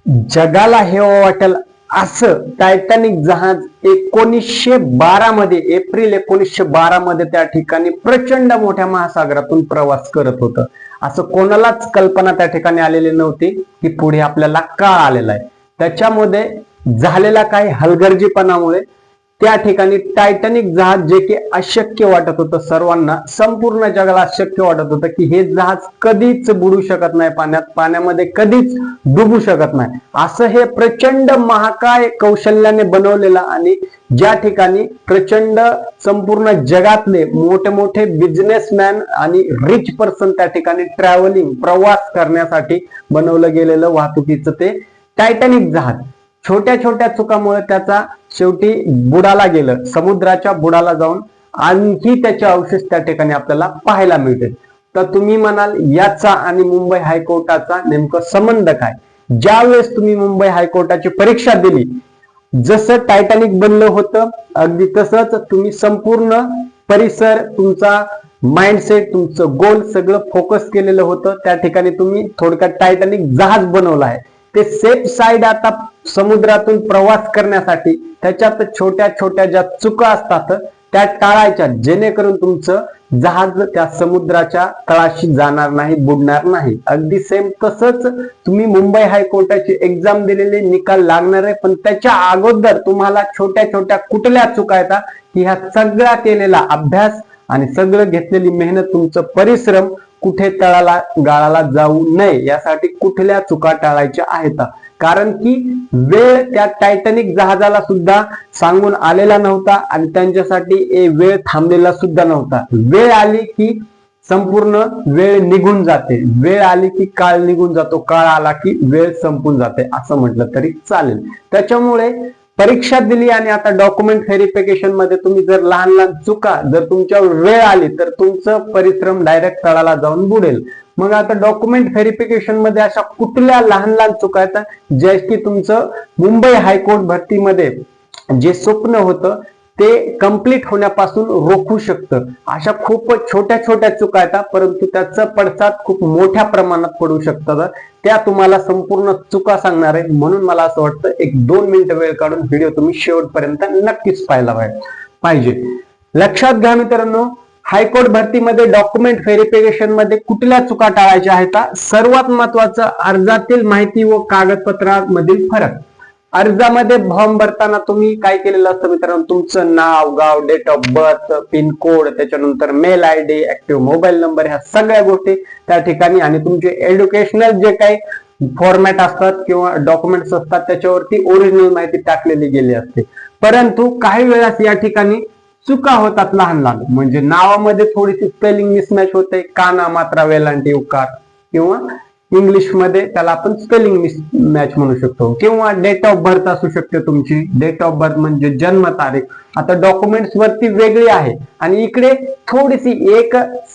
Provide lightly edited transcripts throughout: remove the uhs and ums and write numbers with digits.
जगाला हे वाटेल असं टायटॅनिक जहाज 1912 मध्ये, एप्रिल 1912 मध्ये त्या ठिकाणी प्रचंड मोठ्या महासागरातून प्रवास करत होतं. असं कोणालाच कल्पना त्या ठिकाणी आलेली नव्हती की पुढे आपल्याला काळ आलेला आहे. त्याच्यामध्ये झालेला काही हलगर्जीपणामुळे त्या ठिकाणी टायटॅनिक जहाज, जे की अशक्य वाटत होतं सर्वांना, संपूर्ण जगाला अशक्य वाटत होतं की हे जहाज कधीच बुडू शकत नाही, पाण्यामध्ये कधीच डुबू शकत नाही, असं हे प्रचंड महाकाय कौशल्याने बनवलेलं आणि ज्या ठिकाणी प्रचंड संपूर्ण जगातले मोठे मोठे बिझनेसमॅन आणि रिच पर्सन त्या ठिकाणी प्रवास करण्यासाठी बनवलं गेलेलं वाहतुकीचं ते टायटॅनिक जहाज छोट्या छोट्या चुकामुळे त्याचा शेवटी बुडाला गेलं. समुद्राच्या बुडाला जाऊन आणखी त्याचे अवशेष त्या ठिकाणी आपल्याला पाहायला मिळते. तर तुम्ही म्हणाल याचा आणि मुंबई हायकोर्टाचा नेमकं संबंध काय? ज्यावेळेस तुम्ही मुंबई हायकोर्टाची परीक्षा दिली, जसं टायटॅनिक बनलं होतं अगदी तसंच तुम्ही संपूर्ण परिसर, तुमचा माइंडसेट, तुमचं गोल सगळं फोकस केलेलं होतं. त्या ठिकाणी तुम्ही थोडक्यात टायटॅनिक जहाज बनवलं आहे. ते सेफ साईड आता समुद्रातून प्रवास करण्यासाठी त्याच्यात छोट्या छोट्या ज्या चुका असतात त्या टाळायच्या, जेणेकरून तुमचं जहाज त्या समुद्राच्या तळाशी जाणार नाही, बुडणार नाही. अगदी सेम तसंच तुम्ही मुंबई हायकोर्टाची एक्झाम दिलेले निकाल लागणार आहे, पण त्याच्या अगोदर तुम्हाला छोट्या छोट्या कुठल्या चुका येतात की ह्या सगळा केलेला अभ्यास आणि सगळं घेतलेली मेहनत, तुमचं परिश्रम कुठे तळाला गाळाला जाऊ नये यासाठी कुठल्या चुका टाळायच्या आहेत. कारण की वेळ त्या टायटॅनिक जहाजाला सुद्धा सांगून आलेला नव्हता आणि त्यांच्यासाठी वेळ थांबलेला सुद्धा नव्हता. वेळ आली की संपूर्ण वेळ निघून जाते, वेळ आली की काळ निघून जातो, काळ आला की वेळ संपून जाते असं म्हटलं तरी चालेल. त्याच्यामुळे परीक्षा दिली आणि आता डॉक्युमेंट व्हेरिफिकेशन मध्ये तुम्ही जर लहान लहान चुका, जर तुमच्यावर वेळ आली तर तुमचं परिश्रम डायरेक्ट तळाला जाऊन बुडेल. मग आता डॉक्युमेंट व्हेरिफिकेशन मध्ये अशा कुठल्या लहान लहान चुका येतात ज्या की तुमचं मुंबई हायकोर्ट भरतीमध्ये जे स्वप्न होतं ते कंप्लीट होण्यापासून रोखू शकतं. अशा खूप छोट्या छोट्या चुका येतात, परंतु त्याचा पडसाद खूप मोठ्या प्रमाणात पडू शकतात. त्या तुम्हाला संपूर्ण चुका सांगणार आहे, म्हणून मला असं वाटतं 1-2 मिनिटं वेळ काढून व्हिडिओ तुम्ही शेवटपर्यंत नक्कीच पाहायला पाहिजे. लक्षात घ्या मित्रांनो, हायकोर्ट भरतीमध्ये डॉक्युमेंट व्हेरिफिकेशन मध्ये कुठल्या चुका टाळायच्या आहेत? सर्वात महत्वाचं, अर्जातील माहिती व कागदपत्रांमधील फरक. अर्जामध्ये फॉर्म भरताना तुम्ही काय केलेलं असतं मित्रांनो, तुमचं नाव, गाव, डेट ऑफ बर्थ, पिनकोड, त्याच्यानंतर mail ID, active mobile number, ह्या सगळ्या गोष्टी त्या ठिकाणी आणि तुमचे एज्युकेशनल जे काही फॉर्मॅट असतात किंवा डॉक्युमेंट्स असतात त्याच्यावरती ओरिजिनल माहिती टाकलेली गेली असते. परंतु काही वेळास या ठिकाणी चुका होतात लहान लहान, म्हणजे नावामध्ये थोडीशी स्पेलिंग मिसमॅच होते, काना, मात्रा, वेलांटी, उकार, किंवा इंग्लिश मध्ये त्याला आपण स्पेलिंग मिसमॅच म्हणू शकतो, किंवा डेट ऑफ बर्थ असू शकते तुमची. डेट ऑफ बर्थ म्हणजे जन्म तारीख आता डॉक्युमेंट्स वरती वेगळी आहे आणि इकडे थोडीशी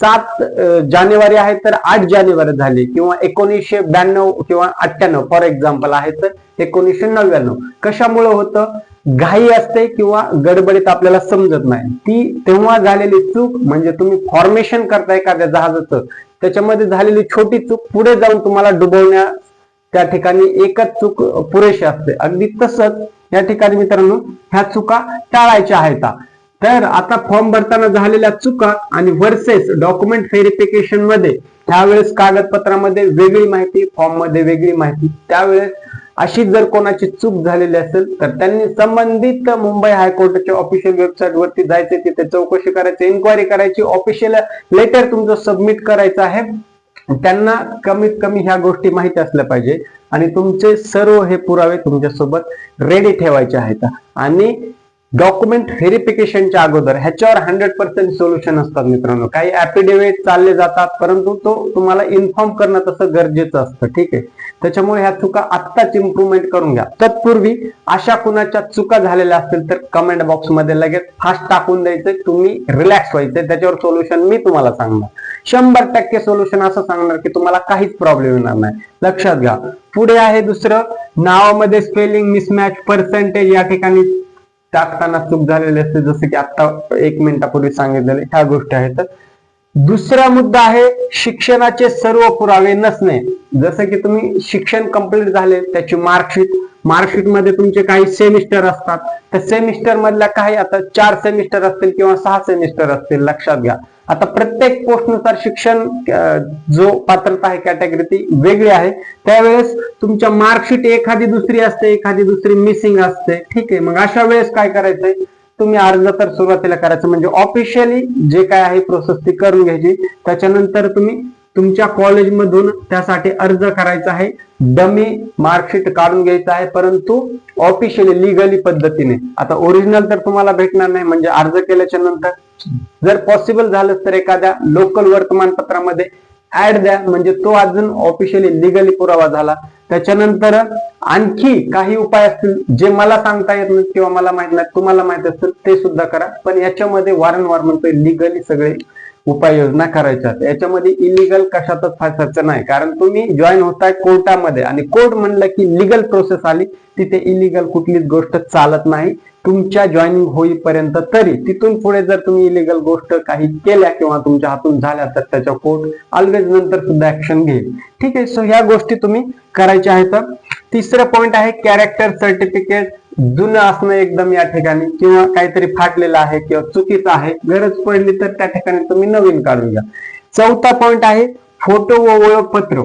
7 जानेवारी आहे तर 8 जानेवारी झाली, किंवा 1992 किंवा 98 फॉर एक्झाम्पल आहे तर 1999. कशामुळे होतं? घाई असते किंवा गडबडीत आपल्याला समजत नाही, ती तेव्हा झालेली चूक. म्हणजे तुम्ही फॉर्मेशन करताय एखाद्या जहाजाचं, त्याच्यामध्ये झालेली छोटी चूक पुढे जाऊन तुम्हाला डुबवण्या त्या ठिकाणी एकच चूक पुरेशी असते. अगदी तसंच या ठिकाणी मित्रांनो ह्या चुका टाळायच्या आहेत. तर आता फॉर्म भरताना झालेल्या चुका आणि वर्सेस डॉक्युमेंट व्हेरिफिकेशन मध्ये त्यावेळेस कागदपत्रामध्ये वेगळी माहिती, फॉर्म मध्ये वेगळी माहिती. त्यावेळेस अशी जर कोणाची चूक झालेली असेल तर त्यांनी संबंधित मुंबई हायकोर्टाच्या ऑफिशियल वेबसाईट वरती जायचे, तिथे चौकशी करायची, इन्क्वायरी करायची, ऑफिशियल लेटर तुमचं सबमिट करायचं आहे. त्यांना कमीत कमी ह्या गोष्टी माहिती असल्या पाहिजे आणि तुमचे सर्व हे पुरावे तुमच्यासोबत रेडी ठेवायचे आहेत. आणि डॉक्युमेंट व्हेरिफिकेशनच्या अगोदर ह्याच्यावर 100% सोल्युशन असतात मित्रांनो. काही ऍफिडेव्हिट चालले जातात, परंतु तो तुम्हाला इन्फॉर्म करणं तसं गरजेचं असतं, ठीक आहे. त्याच्यामुळे ह्या चुका आत्ताच इम्प्रूव्हमेंट करून घ्या. तत्पूर्वी अशा कुणाच्या चुका झालेल्या असतील तर कमेंट बॉक्स मध्ये लगेच फास्ट टाकून द्यायचं, तुम्ही रिलॅक्स व्हायचं. त्याच्यावर सोल्युशन मी तुम्हाला सांगणार, 100% सोल्युशन असं सांगणार की तुम्हाला काहीच प्रॉब्लेम येणार नाही. लक्षात घ्या. पुढे आहे दुसरं, नावामध्ये स्पेलिंग मिसमॅच, पर्सेंटेज या ठिकाणी टाकताना चूक झालेली असते, जसं की आता 1 मिनिटापूर्वी सांगितलेले ह्या गोष्टी आहेत. दुसरा मुद्दा आहे शिक्षणाचे सर्व पुरावे नसणे. जसं की तुम्ही शिक्षण कंप्लीट झाले, त्याची मार्कशीट मध्ये तुमचे काही सेमिस्टर असतात, त्या सेमिस्टर मधल्या काही आता 4 सेमिस्टर असतील किंवा 6 सेमिस्टर असतील, लक्षात घ्या. आता प्रत्येक पोस्टनुसार शिक्षण जो पात्रता आहे कॅटेगरी ती वेगळी आहे. त्यावेळेस तुमच्या मार्कशीट एखादी दुसरी असते, एखादी दुसरी मिसिंग असते. ठीक आहे, मग अशा वेळेस काय करायचंय, तुम्ही अर्ज तर सुरुवातीला करायचं म्हणजे ऑफिशियली जे काय आहे प्रोसेस ती करून घ्यायची. त्याच्यानंतर तुम्ही तुमच्या कॉलेजमधून त्यासाठी अर्ज करायचा आहे. डमी मार्कशीट काढून घ्यायचं आहे, परंतु ऑफिशियली लिगली पद्धतीने. आता ओरिजिनल तर तुम्हाला भेटणार नाही, म्हणजे अर्ज केल्याच्या नंतर जर पॉसिबल झालं तर एखाद्या लोकल वर्तमानपत्रामध्ये ऍड द्या, म्हणजे तो अजून ऑफिशियली लिगली पुरावा झाला. त्याच्यानंतर आणखी काही उपाय असतील जे मला सांगता येत नाही किंवा मला माहित नाही, तुम्हाला माहित असतील ते सुद्धा करा. पण याच्यामध्ये वारंवार म्हणतोय लिगली सगळे उपाययोजना करायच्या. याच्यामध्ये इलिगल कशातच फासायचं नाही, कारण तुम्ही जॉईन होताय कोर्टामध्ये आणि कोर्ट म्हणलं की लिगल प्रोसेस आली, तिथे इलिगल कुठलीच गोष्ट चालत नाही तुमच्या जॉईनिंग होईपर्यंत. तरी तिथून पुढे जर तुम्ही इलिगल गोष्ट काही केल्या किंवा तुमच्या हातून झाल्या तर त्याच्या कोर्ट ऑलवेज नंतर सुद्धा ऍक्शन घेईल. ठीक आहे, सो ह्या गोष्टी तुम्ही करायच्या आहेत. तिसरं पॉइंट आहे कॅरेक्टर सर्टिफिकेट जुनं असणं एकदम या ठिकाणी, किंवा काहीतरी फाटलेलं आहे किंवा चुकीचं आहे, गरज पडली तर त्या ठिकाणी तुम्ही नवीन काढून घ्या. चौथा पॉइंट आहे फोटो व ओळखपत्र.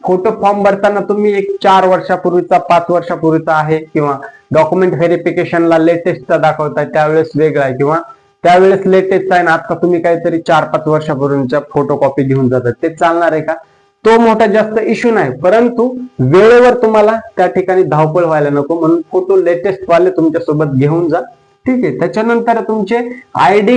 फोटो फॉर्म भरताना तुम्ही एक 4 वर्षापूर्वीचा 5 वर्षापूर्वीचा आहे, किंवा डॉक्युमेंट व्हेरिफिकेशनला लेटेस्टचा दाखवताय त्यावेळेस वेगळा आहे, किंवा त्यावेळेस लेटेस्ट आहे ना आता तुम्ही काहीतरी 4-5 वर्षापूर्वीच्या फोटो कॉपी घेऊन जातात, ते चालणार आहे का? तो मोठा जास्त इश्यू नाही, परंतु वेळेवर तुम्हाला त्या ठिकाणी धावपळ व्हायला नको म्हणून फोटो लेटेस्ट वाले तुमच्या सोबत घेऊन जा. ठीक आहे, त्याच्यानंतर तुमचे आयडी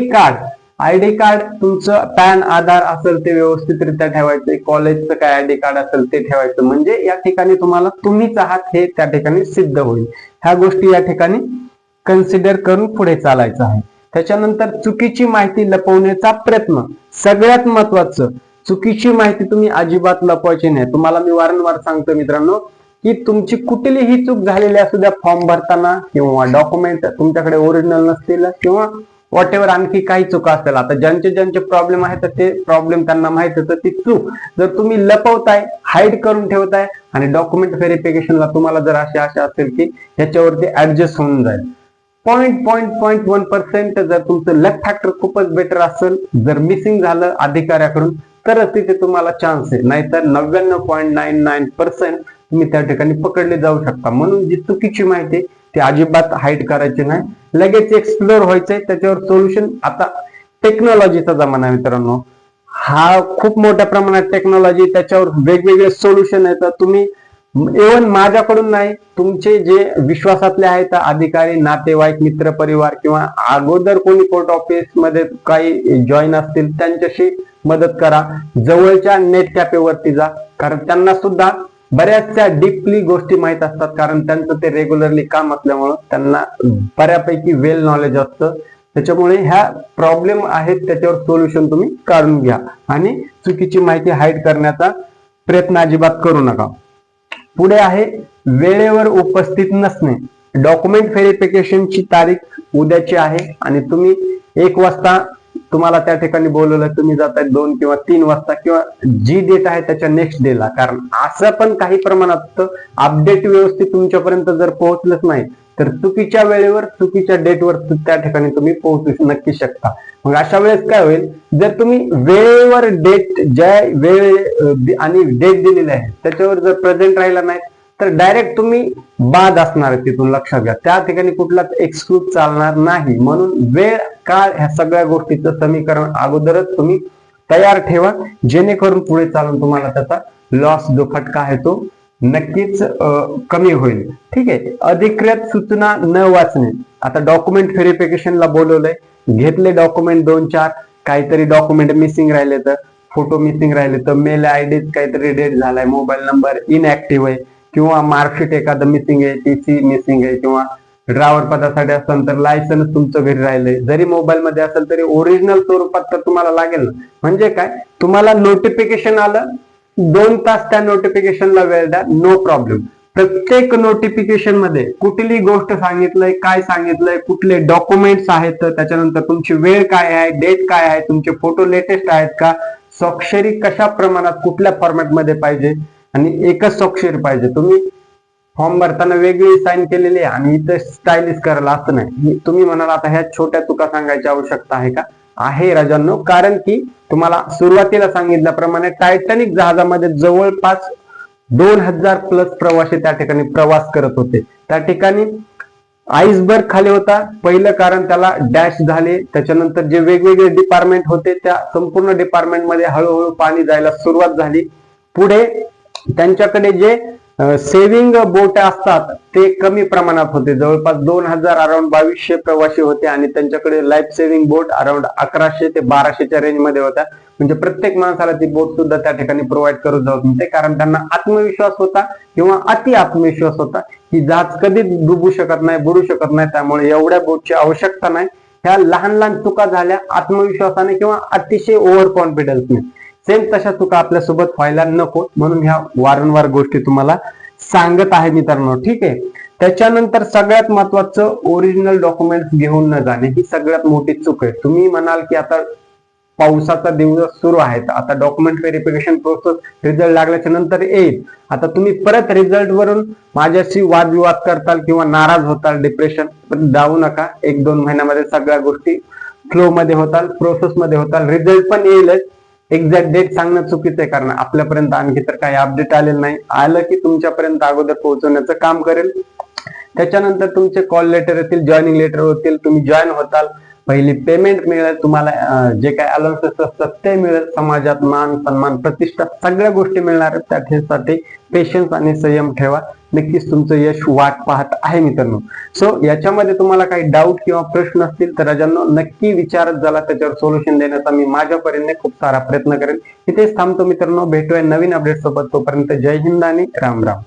कार्ड तुमचं पॅन आधार असेल ते व्यवस्थितरित्या ठेवायचं, कॉलेजचं काय आयडी कार्ड असेल ते ठेवायचं, म्हणजे या ठिकाणी तुम्हाला तुम्हीच आहात हे त्या ठिकाणी सिद्ध होईल. ह्या गोष्टी या ठिकाणी कन्सिडर करून पुढे चालायचं आहे. त्याच्यानंतर चुकीची माहिती लपवण्याचा प्रयत्न. सगळ्यात महत्वाचं, चुकीची माहिती तुम्ही अजिबात लपवायची नाही. तुम्हाला मी वारंवार सांगतो मित्रांनो की तुमची कुठलीही चूक झालेली असू द्या फॉर्म भरताना, किंवा डॉक्युमेंट तुमच्याकडे ओरिजिनल नसतील, किंवा व्हॉट एव्हर आणखी काही चुका असतील. आता ज्यांचे प्रॉब्लेम आहेत ते प्रॉब्लेम त्यांना माहित होतं, ती चूक जर तुम्ही लपवताय, हाईड करून ठेवताय आणि डॉक्युमेंट व्हेरिफिकेशनला तुम्हाला जर असे असेल की ह्याच्यावरती ऍडजस्ट होऊन जाईल 0.1% जर तुमचं लक फॅक्टर खूपच बेटर असेल, जर मिसिंग झालं अधिकाऱ्याकडून तरच तिथे तुम्हाला चान्स आहे, नाहीतर 99.99% तुम्ही त्या ठिकाणी पकडले जाऊ शकता. म्हणून जी चुकीची माहिती ती अजिबात हाईड करायची नाही, लगेच एक्सप्लोर व्हायचंय, त्याच्यावर सोल्युशन. आता टेक्नॉलॉजीचा जमाना मित्रांनो, हा खूप मोठ्या प्रमाणात टेक्नॉलॉजी, त्याच्यावर वेगवेगळे सोल्युशन आहेत. तुम्ही इव्हन माझ्याकडून नाही, तुमचे जे विश्वासातले आहेत अधिकारी, नातेवाईक, मित्र परिवार, किंवा अगोदर कोणी कोर्ट ऑफिस मध्ये काही जॉईन असतील त्यांच्याशी मदत करा. जवळच्या नेट कॅफेवरती जा, कारण त्यांना सुद्धा बऱ्याचशा डीपली गोष्टी माहित असतात, कारण त्यांचं ते रेग्युलरली काम असल्यामुळं त्यांना बऱ्यापैकी वेल नॉलेज असतं. त्याच्यामुळे ह्या प्रॉब्लेम आहेत त्याच्यावर सोल्युशन तुम्ही काढून घ्या आणि चुकीची माहिती हाईड करण्याचा प्रयत्न अजिबात करू नका. पुढे आहे वेळेवर उपस्थित नसणे. डॉक्युमेंट व्हेरिफिकेशनची तारीख उद्याची आहे आणि तुम्ही 1 वाजता तुम्हाला त्या ठिकाणी बोलवलं, तुम्ही जाताय 2 किंवा 3 वाजता, किंवा जी डेट आहे त्याच्या नेक्स्ट डेला. कारण असं पण काही प्रमाणात अपडेट व्यवस्थित तुमच्यापर्यंत जर पोहोचलंच नाही तर चुकीच्या वेळेवर चुकीच्या डेटवर त्या ठिकाणी तुम्ही पोहोचू नक्की शकता. मग अशा वेळेस काय होईल, जर तुम्ही वेळेवर डेट, ज्या वेळ आणि डेट दिलेली आहे त्याच्यावर जर प्रेझेंट राहिला नाही तर डायरेक्ट तुम्ही बाद असणार आहे तिथून, लक्षात घ्या. त्या ठिकाणी कुठलाच एक्सक्यूज चालणार नाही. म्हणून वेळ काळ ह्या सगळ्या गोष्टीचं समीकरण अगोदरच तुम्ही तयार ठेवा, जेणेकरून पुढे चालून तुम्हाला त्याचा लॉस जो फटका आहे तो नक्कीच कमी होईल. ठीक आहे, अधिकृत सूचना न वाचणे. आता डॉक्युमेंट व्हेरिफिकेशनला बोलवलंय, घेतले डॉक्युमेंट 2-4, काहीतरी डॉक्युमेंट मिसिंग राहिले तर, फोटो मिसिंग राहिले तर, मेल आयडी काहीतरी डेट झालाय, मोबाईल नंबर इनऍक्टिव्ह आहे, किंवा मार्कशीट एखादं मिसिंग आहे, टीसी मिसिंग आहे, किंवा ड्रायव्हर पदासाठी असेल तर लायसन्स तुमचं घरी राहिलंय, जरी मोबाईल मध्ये असेल तरी ओरिजिनल स्वरूपात तर तुम्हाला लागेल ना. म्हणजे काय, तुम्हाला नोटिफिकेशन आलं 2 तास त्या नोटिफिकेशनला वेळ द्या, नो प्रॉब्लेम. प्रत्येक नोटिफिकेशन मध्ये कुठली गोष्ट सांगितलंय, काय सांगितलंय, कुठले डॉक्युमेंट्स आहेत, त्याच्यानंतर तुमची वेळ काय आहे, डेट काय आहे, तुमचे फोटो लेटेस्ट आहेत का, स्वाक्षरी कशा प्रमाणात कुठल्या फॉर्मॅटमध्ये पाहिजे आणि एकच स्वाक्षरी पाहिजे. तुम्ही फॉर्म भरताना वेगळी साईन केलेली आहे आणि इथं स्टायलिश करायला असं नाही. तुम्ही म्हणाल आता ह्या छोट्या चुका सांगायची आवश्यकता आहे का? आहे राजांनो, कारण की तुम्हाला सुरुवातीला सांगितल्याप्रमाणे टायटॅनिक जहाजामध्ये जवळपास 2000 प्लस प्रवासी त्या ठिकाणी प्रवास करत होते. त्या ठिकाणी आईसबर्ग खाली होता. पहिलं कारण त्याला डॅश झाले. त्याच्यानंतर जे वेगवेगळे डिपार्टमेंट होते त्या संपूर्ण डिपार्टमेंटमध्ये हळूहळू पाणी जायला सुरुवात झाली. पुढे त्यांच्याकडे जे सेव्हिंग बोट असतात ते कमी प्रमाणात होते. जवळपास 2000 अराउंड 2200 प्रवासी होते आणि त्यांच्याकडे लाईफ सेव्हिंग बोट अराउंड 1100 ते 1200च्या रेंज मध्ये होत्या. म्हणजे प्रत्येक माणसाला ती बोट सुद्धा त्या ठिकाणी प्रोव्हाइड करत जात होते, कारण त्यांना आत्मविश्वास होता किंवा अति आत्मविश्वास होता की जहाज कधीच डुबू शकत नाही, बुडू शकत नाही, त्यामुळे एवढ्या बोटची आवश्यकता नाही. ह्या लहान लहान चुका झाल्या आत्मविश्वासाने किंवा अतिशय ओव्हर कॉन्फिडन्सने. सेम तशा चुका आपल्यासोबत व्हायला नको म्हणून ह्या वारंवार गोष्टी तुम्हाला सांगत आहे मित्रांनो. ठीक आहे. त्याच्यानंतर सगळ्यात महत्वाचं, ओरिजिनल डॉक्युमेंट्स घेऊन न जाणे ही सगळ्यात मोठी चूक आहे. तुम्ही म्हणाल की आता पावसाचा दिवस सुरू आहे, आता डॉक्युमेंट व्हेरिफिकेशन प्रोसेस रिझल्ट लागल्याच्या नंतर येईल. आता तुम्ही परत रिझल्ट वरून माझ्याशी वादविवाद करताल किंवा नाराज होताल, डिप्रेशन पण जाऊ नका. 1-2 महिन्यामध्ये सगळ्या गोष्टी फ्लो मध्ये होताल, प्रोसेस मध्ये होताल, रिझल्ट पण येईलच. एक्झॅक्ट डेट सांगणं चुकीचं आहे, कारण आपल्यापर्यंत आणखी तर काही अपडेट आलेलं नाही. आलं की तुमच्यापर्यंत अगोदर पोहोचवण्याचं काम करेल. त्याच्यानंतर तुमचे कॉल लेटर येतील, जॉईनिंग लेटर होतील, तुम्ही जॉईन होताल, पहिली पेमेंट मिळेल, तुम्हाला जे काही अलाउन्सेस असतात ते मिळेल, समाजात मान सन्मान प्रतिष्ठा सगळ्या गोष्टी मिळणार आहेत. त्यासाठी पेशन्स आणि संयम ठेवा. नक्कीच तुमचं यश वाट पाहत आहे मित्रांनो. सो याच्यामध्ये तुम्हाला काही डाऊट किंवा प्रश्न असतील तर राजांनो नक्की विचारत झाला, त्याच्यावर सोल्युशन देण्याचा मी माझ्या परीने खूप सारा प्रयत्न करेन. इथेच थांबतो मित्रांनो, भेटूया नवीन अपडेट सोबत. तोपर्यंत जय हिंद आणि राम राम.